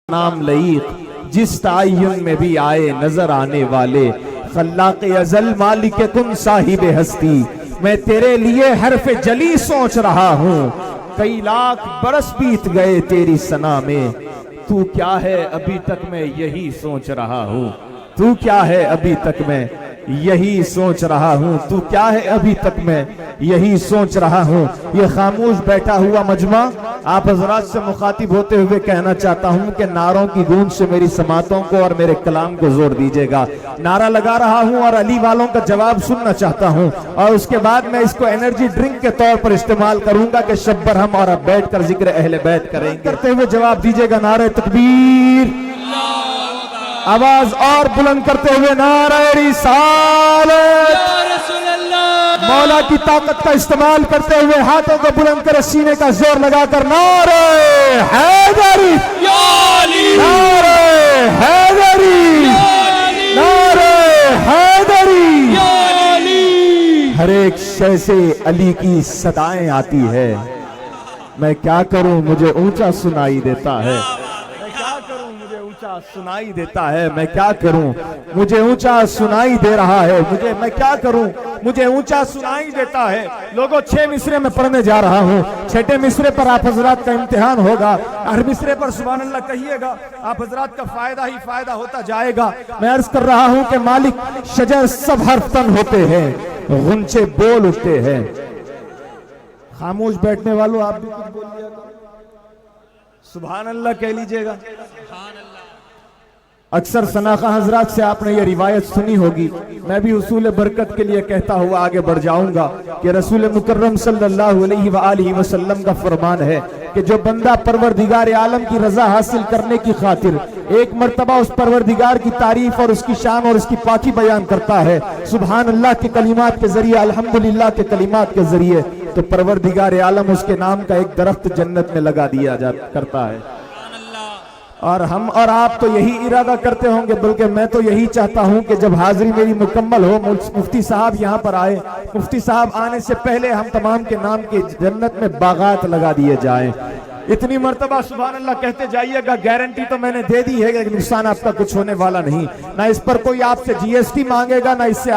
نام لئیق جس تعین میں بھی آئے نظر آنے والے، خلاق ازل مالک کن صاحب ہستی، میں تیرے لیے حرف جلی سوچ رہا ہوں، کئی لاکھ برس بیت گئے تیری ثنا میں، تو کیا ہے ابھی تک میں یہی سوچ رہا ہوں، تو کیا ہے ابھی تک میں یہی سوچ رہا ہوں، تو کیا ہے ابھی تک میں یہی سوچ رہا ہوں۔ یہ خاموش بیٹھا ہوا مجمع آپ حضرات سے مخاطب ہوتے ہوئے کہنا چاہتا ہوں کہ نعروں کی گونج سے میری سماعتوں کو اور میرے کلام کو زور دیجئے گا۔ نعرہ لگا رہا ہوں اور علی والوں کا جواب سننا چاہتا ہوں، اور اس کے بعد میں اس کو انرجی ڈرنک کے طور پر استعمال کروں گا کہ شب بھر ہم اور اب بیٹھ کر ذکر اہل بیت کریں گے۔ کرتے ہوئے جواب دیجئے گا نعرہ تکبیر، آواز اور بلند کرتے ہوئے نعرہ رسالت، مولا کی طاقت کا استعمال کرتے ہوئے ہاتھوں کو بلند کر سینے کا زور لگا کر نعرہ حیدری، نعرہ حیدری، نعرہ حیدری۔ ہر ایک شے سے علی کی صدائیں آتی ہے، میں کیا کروں مجھے اونچا سنائی دیتا ہے، سنائی دیتا ہے، میں کیا کروں مجھے اونچا سنائی دے رہا ہے، میں کیا کروں مجھے اونچا سنائی دیتا ہے۔ لوگوں 6 مصرے میں پڑھنے جا رہا ہوں، 6 مصرے پر آپ حضرات کا امتحان ہوگا، ہر مصرے پر سبحان اللہ کہیے گا، آپ حضرات کا فائدہ ہی فائدہ ہوتا جائے گا۔ میں عرض کر رہا ہوں کہ مالک شجر سب حرف تن ہوتے ہیں، غنچے بول اٹھتے ہیں۔ خاموش بیٹھنے والوں آپ بھی کچھ بول لیا کرو، سبحان اللہ کہہ لیجئے گا۔ اکثر سناخہ حضرات سے آپ نے یہ روایت سنی ہوگی، میں بھی حصول برکت کے لیے کہتا ہوا آگے بڑھ جاؤں گا کہ رسول مکرم صلی اللہ علیہ وآلہ وسلم کا فرمان ہے کہ جو بندہ پروردگار عالم کی رضا حاصل کرنے کی خاطر ایک مرتبہ اس پروردگار کی تعریف اور اس کی شان اور اس کی پاکی بیان کرتا ہے سبحان اللہ کے کلمات کے ذریعے، الحمدللہ کے کلمات کے ذریعے، تو پروردگار عالم اس کے نام کا ایک درخت جنت میں لگا دیا کرتا ہے۔ اور ہم اور آپ تو یہی ارادہ کرتے ہوں گے، بلکہ میں تو یہی چاہتا ہوں کہ جب حاضری میری مکمل ہو، مفتی صاحب یہاں پر آئے، مفتی صاحب آنے سے پہلے ہم تمام کے نام کے جنت میں باغات لگا دیے جائیں۔ اتنی مرتبہ سبحان اللہ کہتے جائیے گا، گارنٹی تو میں نے دے دی ہے کہ نقصان آپ کا کچھ ہونے والا نہیں، نہ اس پر کوئی آپ سے جی ایس ٹی مانگے گا، نہ اس سے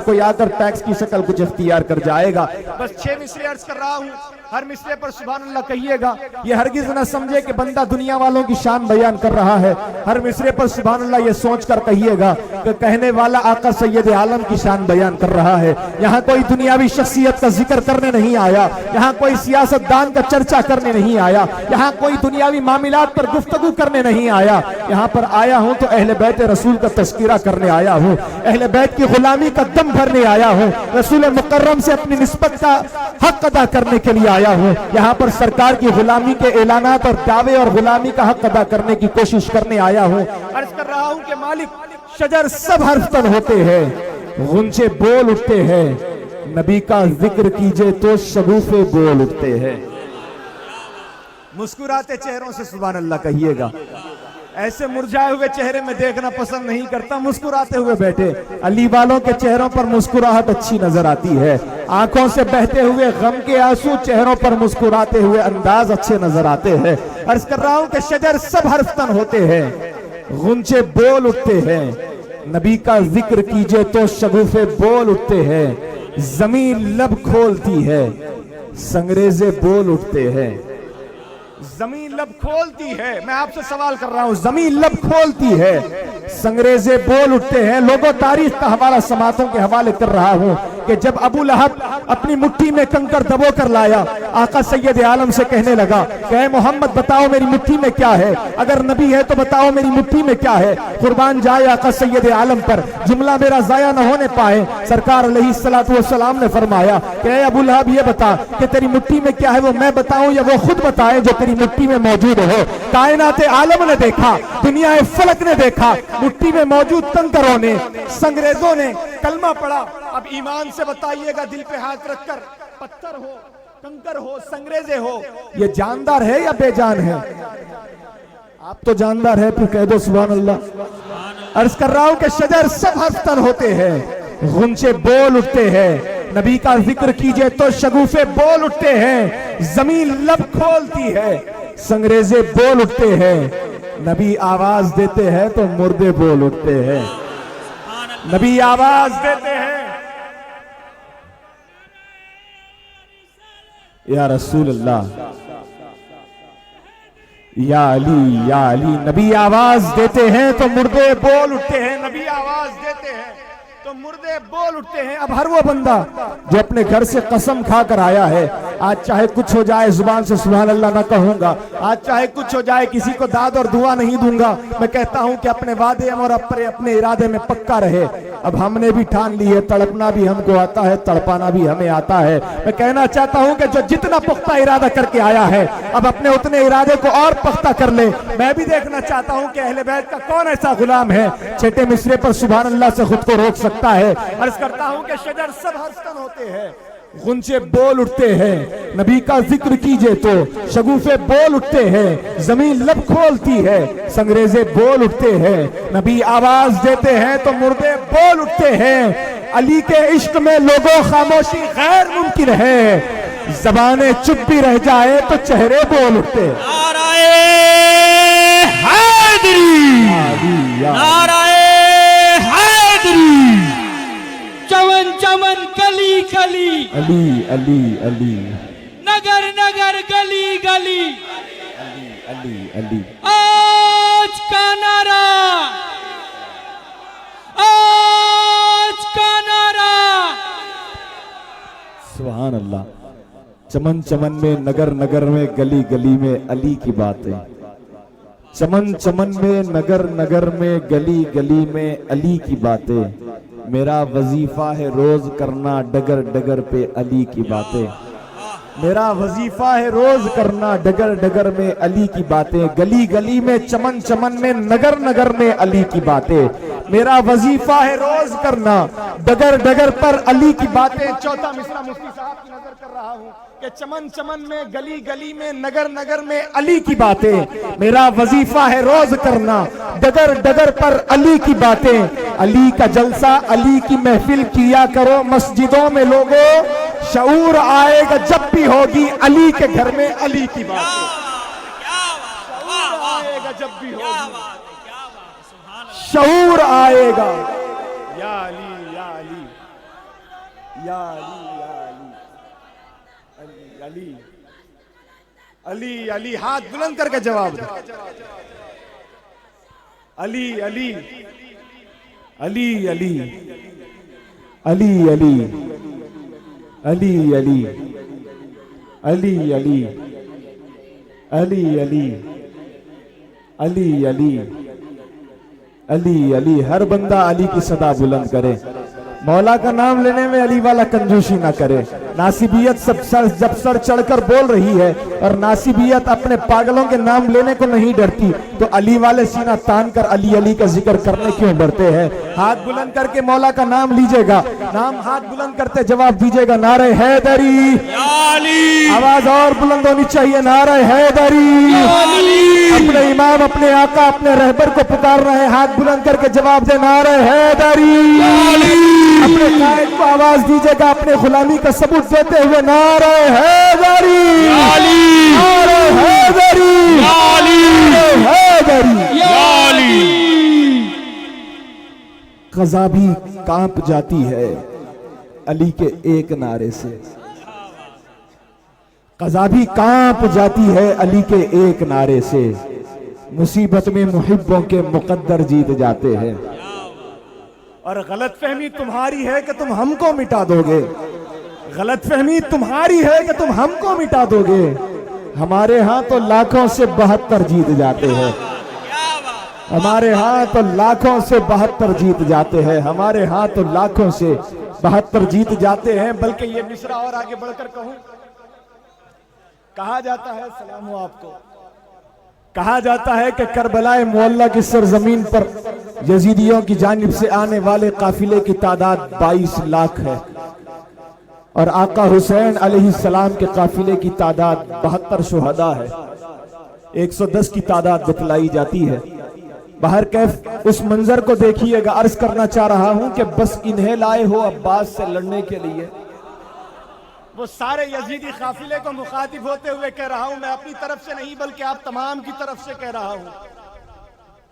کوئی آ کر ٹیکس کی شکل کچھ اختیار کر جائے گا۔ بس 6 مصرے عرض کر رہا ہوں، ہر مصرے پر سبحان اللہ کہیے گا، یہ ہرگز نہ سمجھے کہ بندہ دنیا والوں کی شان بیان کر رہا ہے، ہر مصرے پر سبحان اللہ یہ سوچ کر کہیے گا کہ کہنے والا آقا سید عالم کی شان بیان کر رہا ہے۔ یہاں کوئی دنیاوی شخصیت کا ذکر کرنے نہیں آیا، یہاں کوئی سیاست دان کا چرچا کرنے نہیں آیا، یہاں کوئی دنیاوی معاملات پر گفتگو کرنے نہیں آیا، یہاں پر آیا ہوں تو اہل بیت رسول کا تذکرہ کرنے آیا ہوں، اہل بیت کی غلامی کا دم بھرنے آیا ہوں، رسول مکرم سے اپنی نسبت کا حق ادا کرنے کے لیے آیا ہوں، یہاں پر سرکار کی غلامی کے اعلانات اور دعوے اور غلامی کا حق ادا کرنے کی کوشش کرنے آیا ہوں۔ عرض کر رہا ہوں کہ مالک شجر سب حرف تن ہوتے ہیں، غنچے بول اٹھتے ہیں، نبی کا ذکر کیجئے تو شگوفے بول اٹھتے ہیں۔ مسکراتے چہروں سے سبحان اللہ کہیے گا، ایسے مرجھائے ہوئے چہرے میں دیکھنا پسند نہیں کرتا، مسکراتے ہوئے بیٹھے، علی والوں کے چہروں پر مسکراہٹ اچھی نظر آتی ہے، آنکھوں سے بہتے ہوئے غم کے آنسو، چہروں پر مسکراتے ہوئے انداز اچھے نظر آتے ہیں۔ عرض کر رہا ہوں کہ شجر سب حرف تن ہوتے ہیں، غنچے بول اٹھتے ہیں، نبی کا ذکر کیجئے تو شگوفے بول اٹھتے ہیں، زمین لب کھولتی ہے، سنگریزے بول اٹھتے ہیں۔ زمین لب کھولتی ہے، میں آپ سے سوال کر رہا ہوں، زمین لب کھولتی ہے، سنگریزے بول اٹھتے ہیں۔ لوگوں تاریخ کا حوالہ سماعتوں کے حوالے کر رہا ہوں کہ جب ابو لہب اپنی مٹھی میں کنکر دبو کر لایا، آقا سید عالم سے کہنے لگا کہ اے محمد بتاؤ میری مٹھی میں کیا ہے، اگر نبی ہے تو بتاؤ میری مٹھی میں کیا ہے۔ قربان جائے آقا سید عالم پر، جملہ میرا ضائع نہ ہونے پائے، سرکار علیہ السلام نے فرمایا کہ اے ابو لہب یہ بتا کہ تیری مٹھی میں کیا ہے، وہ میں بتاؤں یا وہ خود بتائے جو تیری مٹھی میں موجود ہو۔ کائنات عالم نے دیکھا، دنیا فلک نے دیکھا، مٹھی میں موجود کنکروں نے، سنگریزوں نے کلمہ پڑھا۔ اب ایمان سے بتائیے گا، دل پہ ہاتھ رکھ کر، پتھر ہو، کنکر ہو، سنگریزے ہو، یہ جاندار ہے یا بے جان ہے؟ آپ تو جاندار ہے، پھر کہہ دو سبحان اللہ۔ عرض کر رہا ہوں کہ شجر سب حرف تن ہوتے ہیں، غنچے بول اٹھتے ہیں، نبی کا ذکر کیجئے تو شگوفے بول اٹھتے ہیں، زمین لب کھولتی ہے، سنگریزے بول اٹھتے ہیں، نبی آواز دیتے ہیں تو مردے بول اٹھتے ہیں، نبی آواز دیتے ہیں، یا رسول اللہ، یا علی یا علی، نبی آواز دیتے ہیں تو مردے بول اٹھتے ہیں، نبی آواز دیتے ہیں تو مردے بول اٹھتے ہیں۔ اب ہر وہ بندہ جو اپنے گھر سے قسم کھا کر آیا ہے، آج چاہے کچھ ہو جائے زبان سے سبحان اللہ نہ کہوں گا، آج چاہے کچھ ہو جائے کسی کو داد اور دعا نہیں دوں گا، میں کہتا ہوں کہ اپنے وعدے اور اپنے ارادے میں پکا رہے۔ اب ہم نے بھی ٹھان لی ہے، تڑپنا بھی ہم کو آتا ہے، تڑپانا بھی ہمیں آتا ہے۔ میں کہنا چاہتا ہوں کہ جو جتنا پختہ ارادہ کر کے آیا ہے، اب اپنے اتنے ارادے کو اور پختہ کر لے۔ میں بھی دیکھنا چاہتا ہوں کہ اہل بیت کا کون ایسا غلام ہے چھٹے مصرے پر سبحان اللہ سے خود کو روک سکتا ہے۔ عرض کرتا ہوں کہ شجر سب ہستن ہوتے ہیں، غنچے بول اٹھتے ہیں، نبی کا ذکر کیجئے تو شگوفے بول اٹھتے ہیں، زمین لب کھولتی ہے، سنگریزے بول اٹھتے ہیں، نبی آواز دیتے ہیں تو مردے بول اٹھتے ہیں۔ علی کے عشق میں لوگوں خاموشی غیر ممکن ہے، زبانیں چپ بھی رہ جائے تو چہرے بول اٹھتے ہیں۔ نعرہ حیدری، نعرہ حیدری، چمن چمن کلی کلی، علی علی علی، نگر نگر گلی گلی، علی علی علی، آج کا نعرہ، آج کا نعرہ، سبحان اللہ۔ چمن چمن میں نگر نگر میں گلی گلی میں علی کی باتیں، چمن چمن میں نگر نگر میں گلی گلی میں علی کی باتیں، میرا وظیفہ ہے روز کرنا ڈگر ڈگر پہ علی کی باتیں، میرا وظیفہ ہے روز کرنا ڈگر ڈگر میں علی کی باتیں، گلی گلی میں چمن چمن میں نگر نگر میں علی کی باتیں، میرا وظیفہ ہے روز کرنا ڈگر ڈگر پر علی کی باتیں۔ چوتھا مصرع مفتی صاحب کی نظر کر رہا ہوں کہ چمن چمن میں گلی گلی میں نگر نگر میں علی کی باتیں، میرا وظیفہ ہے روز کرنا ڈگر ڈگر پر علی کی باتیں، علی کا جلسہ علی کی محفل کیا کرو مسجدوں میں لوگوں، شعور آئے گا جب بھی ہوگی علی کے گھر میں علی کی باتیں، شعور آئے گا جب بھی ہوگی، شعور آئے گا، یا علی یا علی یا علی یا علی، علی علی علی، ہاتھ بلند کر کے جواب دے، علی علی علی علی علی علی علی علی علی علی علی علی علی علی علی علی، ہر بندہ علی کی صدا بلند کرے، مولا کا نام لینے میں علی والا کنجوشی نہ کرے۔ ناصبیت جب سر چڑھ کر بول رہی ہے اور ناصبیت اپنے پاگلوں کے نام لینے کو نہیں ڈرتی تو علی والے سینہ تان کر علی علی کا ذکر کرنے کیوں ڈرتے ہیں؟ ہاتھ بلند کر کے مولا کا نام لیجئے گا، نام ہاتھ بلند کرتے جواب دیجئے گا، نعرہ حیدری، آواز اور بلند ہونی چاہیے، نعرہ حیدری، اپنے امام اپنے آقا اپنے رہبر کو پکار رہے ہیں، ہاتھ بلند کر کے جواب دے، نعرہ حیدری، اپنے قائد کو آواز دیجئے گا اپنے غلامی کا ثبوت دیتے ہوئے، نعرہ حیدری، نعرہ حیدری، نعرہ حیدری۔ قضا بھی کانپ جاتی ہے علی کے ایک نعرے سے، قضا بھی کانپ جاتی ہے علی کے ایک نعرے سے، مصیبت میں محبوں کے مقدر جیت جاتے ہیں، اور غلط فہمی تمہاری ہے کہ تم ہم کو مٹا دو گے، غلط فہمی تمہاری ہے کہ تم ہم کو مٹا دو گے، ہمارے ہاں تو لاکھوں سے 72 جیت جاتے ہیں، ہمارے ہاں تو لاکھوں سے 72 جیت جاتے ہیں، ہمارے ہاں تو لاکھوں سے 72 جیت جاتے ہیں۔ بلکہ یہ مصرع اور آگے بڑھ کر کہوں، کہا جاتا ہے، سلام ہو آپ کو، کہا جاتا ہے کہ کربلا معلیٰ کی سرزمین پر یزیدیوں کی جانب سے آنے والے قافلے کی تعداد 22 لاکھ ہے، اور آقا حسین علیہ السلام کے قافلے کی تعداد 72 شہداء ہے، 110 کی تعداد بتلائی جاتی ہے۔ باہر کیف اس منظر کو دیکھیے گا، عرض کرنا چاہ رہا ہوں کہ بس انہیں لائے ہو عباس سے لڑنے کے لیے، وہ سارے یزیدی قافلے کو مخاطب ہوتے ہوئے کہہ رہا ہوں، میں اپنی طرف سے نہیں بلکہ آپ تمام کی طرف سے کہہ رہا ہوں،